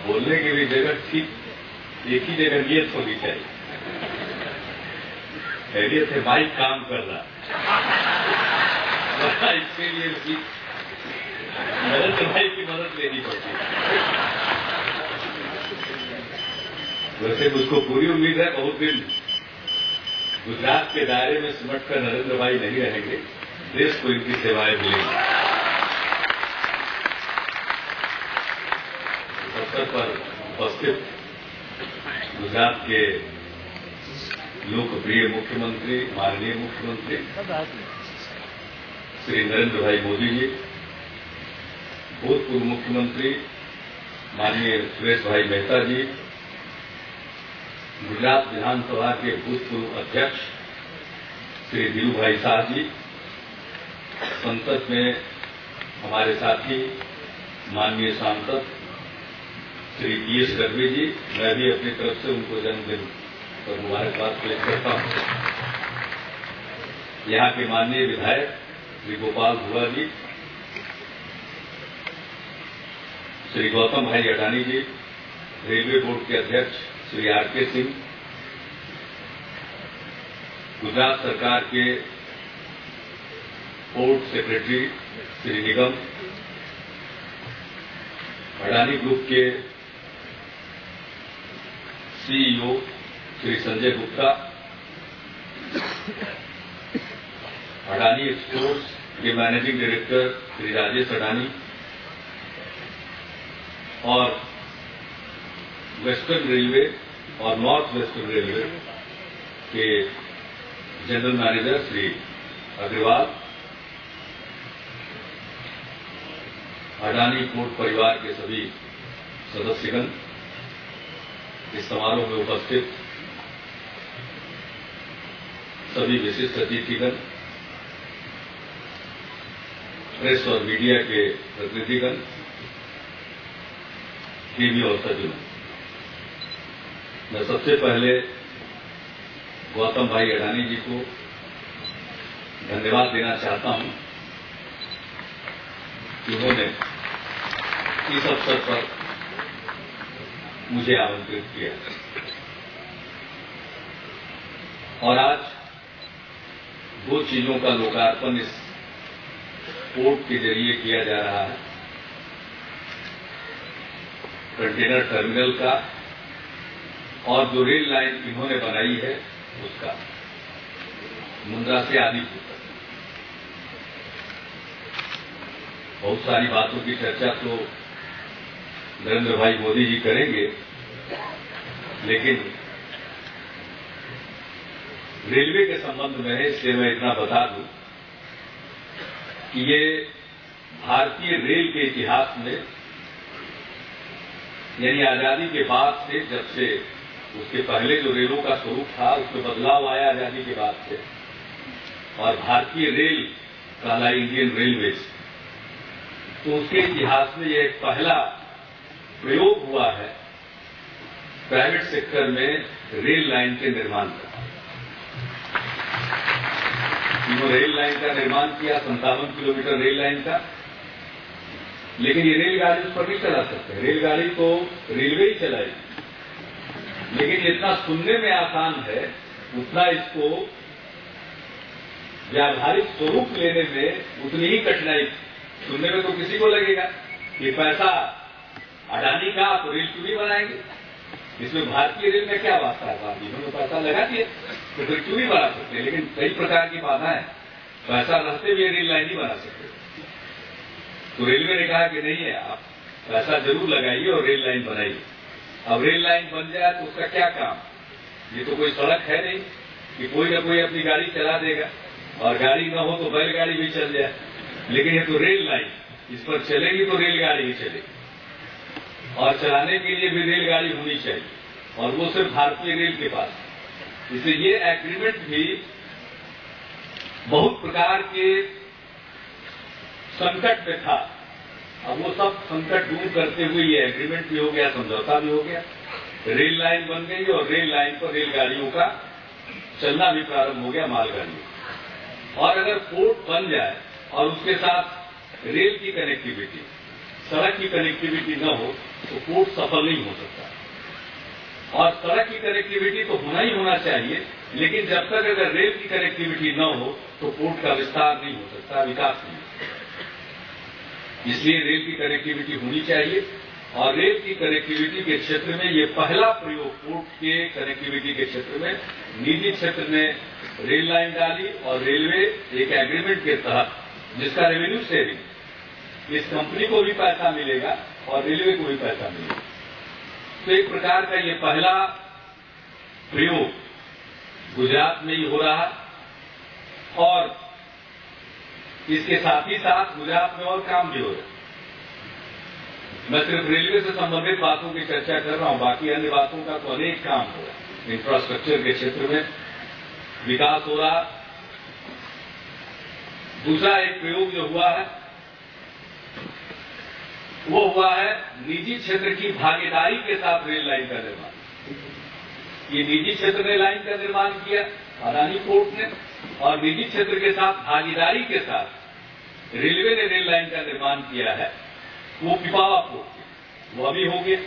बोलने की भी जगह ठीक एक ही जगह नियत होनी चाहिए। खैरियत है, माइक काम कर रहा इसके लिए भी नरेंद्र भाई की मदद लेनी पड़ती है। वैसे मुझको पूरी उम्मीद है बहुत दिन गुजरात के दायरे में सिमट कर नरेंद्र भाई नहीं रहेंगे, देश को इनकी सेवाएं मिलेंगी। इस अवसर पर उपस्थित गुजरात के लोकप्रिय मुख्यमंत्री, माननीय मुख्यमंत्री श्री नरेंद्र भाई मोदी जी, भूतपूर्व मुख्यमंत्री माननीय सुरेश भाई मेहता जी, गुजरात विधानसभा के भूतपूर्व अध्यक्ष श्री धीरू भाई शाह जी, संसद में हमारे साथी माननीय सांसद श्री पीएस गढ़वी जी, मैं भी अपनी तरफ से उनको जन्मदिन पर मुबारकबाद पेश करता हूं। यहां के माननीय विधायक श्री गोपाल धुआ जी, श्री गौतम भाई अडानी जी, रेलवे बोर्ड के अध्यक्ष श्री आर.के. सिंह, गुजरात सरकार के port secretary Shri Nigam, Adani group के सीईओ श्री संजय गुप्ता, अडानी एक्सपोर्ट्स के मैनेजिंग डायरेक्टर श्री राजेश अडानी और वेस्टर्न रेलवे और नॉर्थ वेस्टर्न रेलवे के general manager Shri Agarwal, Adani port परिवार के सभी सदस्यगण, इस समारोह में उपस्थित सभी विशिष्ट अतिथिगण, प्रेस और मीडिया के प्रतिनिधिगण, देवी और सज्जनों, मैं सबसे पहले गौतम भाई अडानी जी को धन्यवाद देना चाहता हूं कि उन्होंने इस अवसर पर मुझे आमंत्रित किया और आज दो चीजों का लोकार्पण इस पोर्ट के जरिए किया जा रहा है, कंटेनर टर्मिनल का और जो रेल लाइन इन्होंने बनाई है उसका, मुंद्रा से आदिपुर तक। बहुत सारी बातों की चर्चा तो नरेंद्र भाई मोदी जी करेंगे, लेकिन रेलवे के संबंध में है, इसलिए मैं इतना बता दूं कि ये भारतीय रेल के इतिहास में, यानी आजादी के बाद से, जब से उसके पहले जो रेलों का स्वरूप था उसमें बदलाव आया आजादी के बाद से, और भारतीय रेल कहलाई इंडियन रेलवेज, तो उसके इतिहास में यह एक पहला प्रयोग हुआ है प्राइवेट सेक्टर में रेल लाइन के निर्माण का। इन्होंने रेल लाइन का निर्माण किया, 57 किलोमीटर रेल लाइन का, लेकिन ये रेलगाड़ी उस पर नहीं चला सकते, रेलगाड़ी तो रेलवे ही चलाएगी, लेकिन जितना सुनने में आसान है उतना इसको व्यावहारिक स्वरूप लेने में उतनी ही कठिनाई। सुनने में तो किसी को लगेगा कि पैसा अडानी का तो रेल क्यों नहीं बनाएंगे, इसमें भारतीय रेल में क्या वास्ता है, साहब इन्होंने पैसा लगा दिया तो फिर क्यों नहीं बना सकते, लेकिन कई प्रकार की बाधाएं, पैसा रहते हुए रेल लाइन नहीं बना सकते। तो रेलवे ने कहा कि नहीं है, आप पैसा जरूर लगाइए और रेल लाइन बनाइए। अब रेल लाइन बन जाए तो उसका क्या काम, ये तो कोई सड़क है नहीं कि कोई ना कोई अपनी गाड़ी चला देगा, और गाड़ी न हो तो बैलगाड़ी भी चल जाए, लेकिन ये तो रेल लाइन, इस पर चलेगी तो रेलगाड़ी ही चलेगी, और चलाने के लिए भी रेलगाड़ी होनी चाहिए, और वो सिर्फ भारतीय रेल के पास। इसलिए ये एग्रीमेंट भी बहुत प्रकार के संकट में था, अब वो सब संकट दूर करते हुए ये एग्रीमेंट भी हो गया, समझौता भी हो गया, रेल लाइन बन गई और रेल लाइन पर रेलगाड़ियों का चलना भी प्रारंभ हो गया, मालगाड़ियों। और अगर पोर्ट बन जाए और उसके साथ रेल की कनेक्टिविटी, सड़क की कनेक्टिविटी न हो तो पोर्ट सफल नहीं हो सकता। और सड़क की कनेक्टिविटी तो होना ही होना चाहिए, लेकिन जब तक अगर रेल की कनेक्टिविटी न हो तो पोर्ट का विस्तार नहीं हो सकता, विकास नहीं हो सकता। इसलिए रेल की कनेक्टिविटी होनी चाहिए। और रेल की कनेक्टिविटी के क्षेत्र में ये पहला प्रयोग पोर्ट के कनेक्टिविटी के क्षेत्र में निजी क्षेत्र ने रेल लाइन डाली और रेलवे एक एग्रीमेंट के तहत जिसका रेवेन्यू शेयरिंग इस कंपनी को भी पैसा मिलेगा और रेलवे को भी पैसा मिलेगा। तो एक प्रकार का ये पहला प्रयोग गुजरात में ही हो रहा है और इसके साथ ही साथ गुजरात में और काम भी हो रहा है। मैं सिर्फ रेलवे से संबंधित बातों की चर्चा कर रहा हूं, बाकी अन्य बातों का तो अनेक काम हो रहा है। इंफ्रास्ट्रक्चर के क्षेत्र में विकास हो रहा। दूसरा एक प्रयोग जो हुआ है वो हुआ है निजी क्षेत्र की भागीदारी के साथ रेल लाइन का निर्माण। ये निजी क्षेत्र ने लाइन का निर्माण किया, अदानी पोर्ट ने, और निजी क्षेत्र के साथ भागीदारी के साथ रेलवे ने रेल लाइन का निर्माण किया है। वो पिपावा पोर्ट वो अभी हो गया।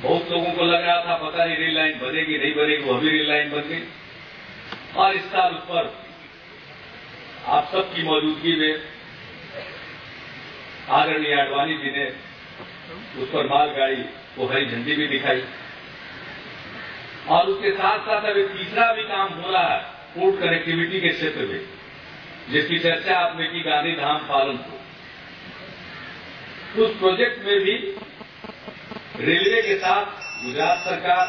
बहुत लोगों को लग रहा था पता नहीं रेल लाइन बनेगी नहीं बनेगी, वो अभी रेल लाइन बन गई। और इस साल उस पर आप सबकी मौजूदगी में आदरणीय आडवाणी जी ने उस पर मालगाड़ी को हरी झंडी भी दिखाई। और उसके साथ साथ अभी तीसरा भी काम हो रहा है पोर्ट कनेक्टिविटी के क्षेत्र में, जिसकी चर्चा आपने की, गांधी धाम पालनपुर। उस प्रोजेक्ट में भी रेलवे के साथ गुजरात सरकार,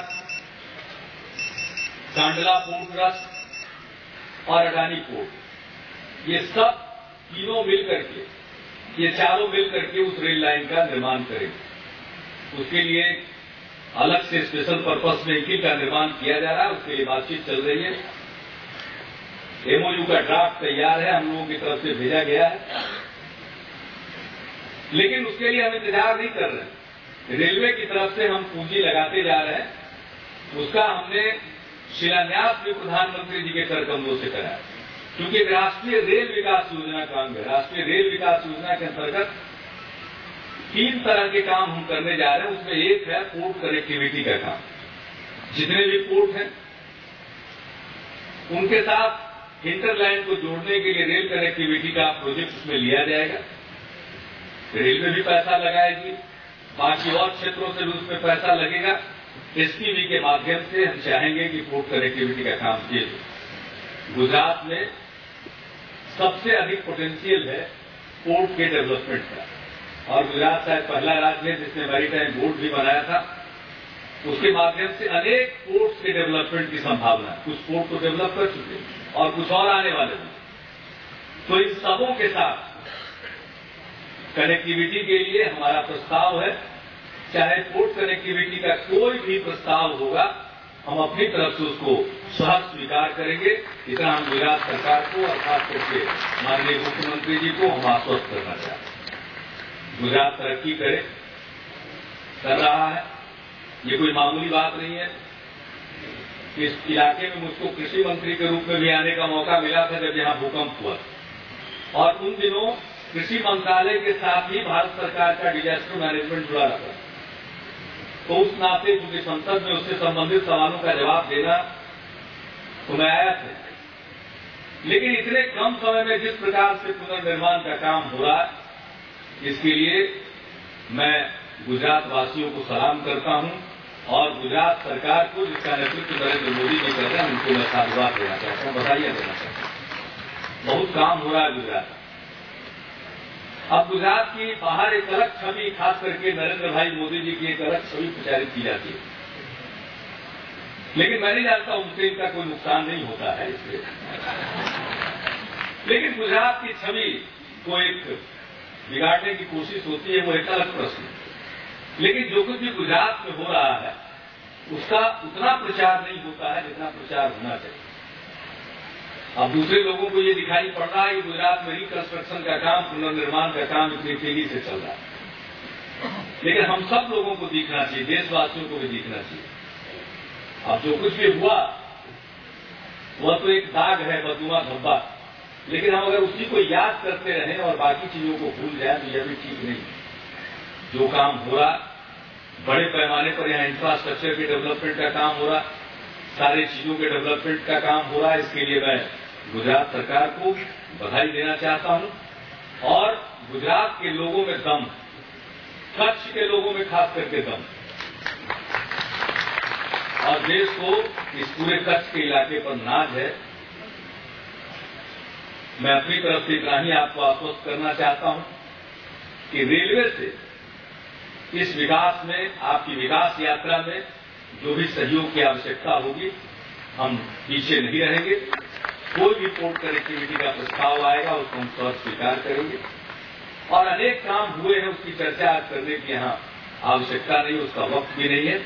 कांडला पोर्ट ट्रस्ट और अडानी पोर्ट, ये सब तीनों मिलकर के, ये चारों मिलकर के उस रेल लाइन का निर्माण करेंगे। उसके लिए अलग से स्पेशल पर्पस व्हीकल का निर्माण किया जा रहा है, उसके लिए बातचीत चल रही है। एमओयू का ड्राफ्ट तैयार है, हम लोगों की तरफ से भेजा गया है, लेकिन उसके लिए हम इंतजार नहीं कर रहे हैं। रेलवे की तरफ से हम पूंजी लगाते जा रहे हैं। उसका हमने शिलान्यास भी प्रधानमंत्री जी के कर कमलों से कराया, क्योंकि राष्ट्रीय रेल विकास योजना का अंग है। राष्ट्रीय रेल विकास योजना के अंतर्गत 3 तरह के काम हम करने जा रहे हैं। उसमें एक है पोर्ट कनेक्टिविटी का काम। जितने भी पोर्ट हैं उनके साथ इंटरलाइन को जोड़ने के लिए रेल कनेक्टिविटी का प्रोजेक्ट उसमें लिया जाएगा। रेलवे भी पैसा लगाएगी, बाकी और क्षेत्रों से भी उसमें पैसा लगेगा। एसपीवी के माध्यम से हम चाहेंगे कि पोर्ट कनेक्टिविटी का काम किए। गुजरात में सबसे अधिक पोटेंशियल है पोर्ट के डेवलपमेंट का, और गुजरात शायद पहला राज्य है जिसने मैरीटाइम बोर्ड भी बनाया था। उसके माध्यम से अनेक पोर्ट्स के डेवलपमेंट की संभावना है। कुछ पोर्ट तो डेवलप कर चुके हैं और कुछ और आने वाले हैं। तो इन सबों के साथ कनेक्टिविटी के लिए हमारा प्रस्ताव है। चाहे पोर्ट कनेक्टिविटी का कोई भी प्रस्ताव होगा, हम अपनी तरफ से उसको सहज स्वीकार करेंगे। इतना हम गुजरात सरकार को और खास करके माननीय मुख्यमंत्री जी को हम आश्वस्त करना चाहते हैं। गुजरात तरक्की कर रहा है, ये कोई मामूली बात नहीं है। इस इलाके में मुझको कृषि मंत्री के रूप में भी आने का मौका मिला था जब यहां भूकंप हुआ, और उन दिनों कृषि मंत्रालय के साथ ही भारत सरकार का डिजास्टर मैनेजमेंट जुड़ा रहा। तो उस नाते क्योंकि संसद में उससे संबंधित सवालों का जवाब देना तो मैं आया था, लेकिन इतने कम समय में जिस प्रकार से पुनर्निर्माण का काम हो रहा है, इसके लिए मैं गुजरात वासियों को सलाम करता हूं और गुजरात सरकार को, जिसका नेतृत्व नरेंद्र मोदी जी कर रहे हैं, उनको मैं साधुवाद देना चाहता हूं, बधाइयां देना चाहता हूं। बहुत काम हो रहा है गुजरात। अब गुजरात की बाहर एक अलग छवि, खास करके नरेंद्र भाई मोदी जी की एक अलग छवि प्रचारित की जाती है, लेकिन मैं नहीं जानता उनसे इनका कोई नुकसान नहीं होता है इससे। लेकिन गुजरात की छवि को एक बिगाड़ने की कोशिश होती है, वो एक अलग प्रश्न है। लेकिन जो कुछ भी गुजरात में हो रहा है उसका उतना प्रचार नहीं होता है जितना प्रचार होना चाहिए। अब दूसरे लोगों को ये दिखाई पड़ रहा है कि गुजरात में रिकंस्ट्रक्शन का काम, पुनर्निर्माण का काम इतनी तेजी से चल रहा है, लेकिन हम सब लोगों को दिखना चाहिए, देशवासियों को भी दिखना चाहिए। अब जो कुछ भी हुआ वह तो एक दाग है, बदनुमा धब्बा, लेकिन हम अगर उसी को याद करते रहें और बाकी चीजों को भूल जाए तो यह भी ठीक नहीं। जो काम हो रहा, बड़े पैमाने पर यहाँ इंफ्रास्ट्रक्चर के डेवलपमेंट का काम हो रहा, सारी चीजों के डेवलपमेंट का काम हो रहा है। इसके लिए मैं गुजरात सरकार को बधाई देना चाहता हूं और गुजरात के लोगों में दम, कच्छ के लोगों में खास करके दम, और देश को इस पूरे कच्छ के इलाके पर नाज है। मैं अपनी तरफ से इतना ही आपको आश्वस्त करना चाहता हूं कि रेलवे से इस विकास में, आपकी विकास यात्रा में जो भी सहयोग की आवश्यकता होगी, हम पीछे नहीं रहेंगे। कोई भी पोर्ट कनेक्टिविटी का प्रस्ताव आएगा उसको हम सहर्ष स्वीकार करेंगे। और अनेक काम हुए हैं, उसकी चर्चा आज करने की यहां आवश्यकता नहीं, उसका वक्त भी नहीं है।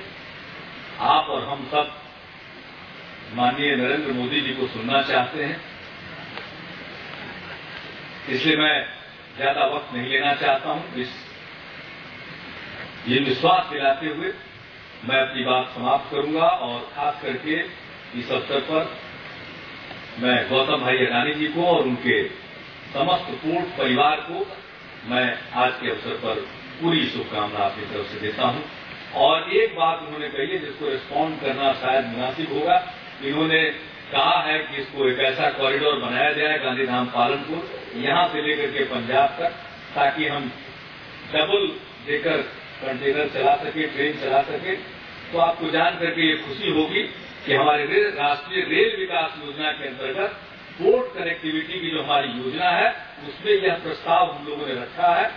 आप और हम सब माननीय नरेंद्र मोदी जी को सुनना चाहते हैं, इसलिए मैं ज्यादा वक्त नहीं लेना चाहता हूं। ये विश्वास दिलाते हुए मैं अपनी बात समाप्त करूंगा और खास करके इस अवसर पर मैं गौतम भाई अडानी जी को और उनके समस्त पोर्ट परिवार को मैं आज के अवसर पर पूरी शुभकामना अपनी तरफ से देता हूं। और एक बात उन्होंने कही है जिसको रिस्पॉन्ड करना शायद मुनासिब होगा। इन्होंने कहा है कि इसको एक ऐसा कॉरिडोर बनाया जाए गांधीधाम पालनपुर, यहां से लेकर के पंजाब तक, ताकि हम डबल डेकर कंटेनर चला सके, ट्रेन चला सके। तो आपको जान करके ये खुशी होगी कि हमारे राष्ट्रीय रेल विकास योजना के अंतर्गत पोर्ट कनेक्टिविटी की जो हमारी योजना है उसमें यह प्रस्ताव हम लोगों ने रखा है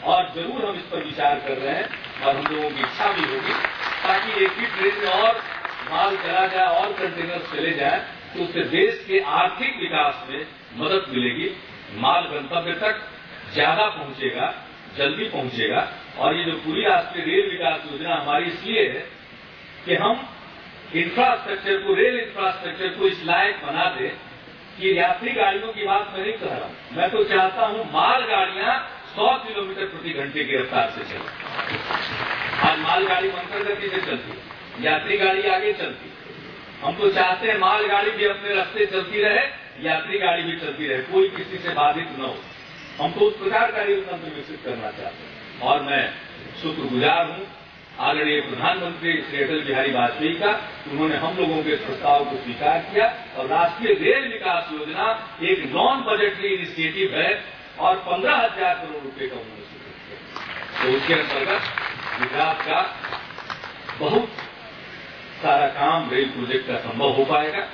और जरूर हम इस पर विचार कर रहे हैं और हम लोगों की इच्छा भी होगी ताकि एक ही ट्रेन में और माल चला जाए और कंटेनर चले जाए, तो उससे देश के आर्थिक विकास में मदद मिलेगी। माल गंतव्य तक ज्यादा पहुंचेगा, जल्दी पहुंचेगा। और ये जो पूरी राष्ट्रीय रेल विकास योजना हमारी इसलिए है कि हम इंफ्रास्ट्रक्चर को, रेल इंफ्रास्ट्रक्चर को इस लायक बना दें कि यात्री गाड़ियों की बात मैं नहीं कह रहा हूं, मैं तो चाहता हूं माल गाड़ियां 100 किलोमीटर प्रति घंटे की रफ्तार से चले। आज माल गाड़ी मंथर गति से चलती है, यात्री गाड़ी आगे चलती है। हम तो चाहते हैं माल गाड़ी भी अपने रास्ते चलती रहे, यात्री गाड़ी भी चलती रहे, कोई किसी से बाधित न हो। हम तो उस प्रकार का रेल तंत्र विकसित करना चाहते हैं। और मैं शुक्रगुजार हूं आदरणीय प्रधानमंत्री श्री अटल बिहारी वाजपेयी का, उन्होंने हम लोगों के प्रस्ताव को स्वीकार किया और राष्ट्रीय रेल विकास योजना एक नॉन बजटरी इनिशिएटिव है और 15,000 करोड़ रुपए का उन्होंने स्वीकृत किया। तो उसके अंतर्गत गुजरात का बहुत सारा काम रेल प्रोजेक्ट का संभव हो पाएगा।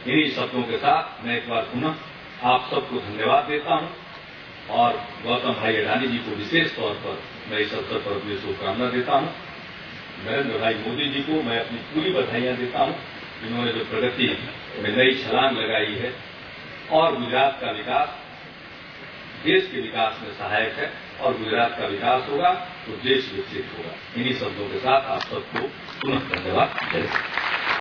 इन्हीं शब्दों के साथ मैं एक बार पुनः आप सबको धन्यवाद देता हूं और गौतम भाई अडानी जी को विशेष तौर पर मैं इस अवसर पर अपनी शुभकामना देता हूं। नरेंद्र भाई मोदी जी को मैं अपनी पूरी बधाइयां देता हूं, इन्होंने जो प्रगति में नई छलांग लगाई है और गुजरात का विकास देश के विकास में सहायक है और गुजरात का विकास होगा तो देश विकसित होगा। इन्हीं शब्दों के साथ आप सबको पुनः धन्यवाद।